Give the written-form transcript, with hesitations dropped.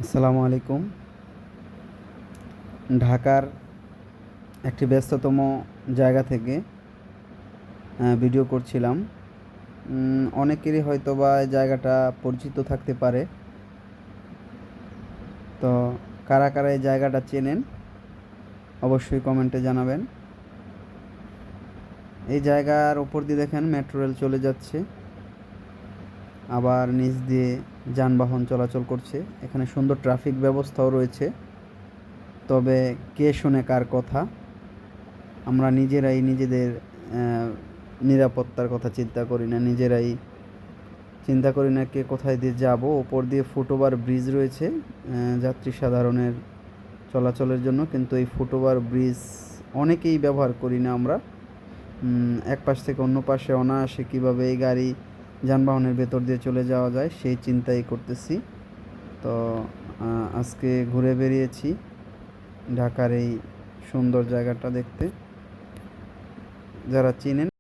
আসসালামু আলাইকুম। ঢাকার একটি ব্যস্ততম জায়গা থেকে ভিডিও করছিলাম। অনেকেরই হয়তোবা এই জায়গাটা পরিচিত থাকতে পারে। তো কারা কারা এই জায়গাটা চেনেন অবশ্যই কমেন্টে জানাবেন। এই জায়গার উপর দিয়ে দেখেন মেট্রো রেল চলে যাচ্ছে, আবার নিচ দিয়ে যানবাহন চলাচল করছে। এখানে সুন্দর ট্রাফিক ব্যবস্থাও রয়েছে। তবে কে শোনে কার কথা? আমরা নিজেরাই নিজেদের নিরাপত্তার কথা চিন্তা করি না, নিজেরাই চিন্তা করি না কে কোথায় দিয়ে যাব। ওপর দিয়ে ফুটওভার ব্রিজ রয়েছে যাত্রী সাধারণের চলাচলের জন্য, কিন্তু এই ফুটওভার ব্রিজ অনেকেই ব্যবহার করি না আমরা। এক পাশ থেকে অন্য পাশে অনায়াসে কীভাবে এই গাড়ি যানবাহনের ভেতর দিয়ে চলে যাওয়া যায় সেই চিন্তাই করতেছি। তো আজকে ঘুরে বেরিয়েছি ঢাকার এই সুন্দর জায়গাটা দেখতে। যারা চিনেন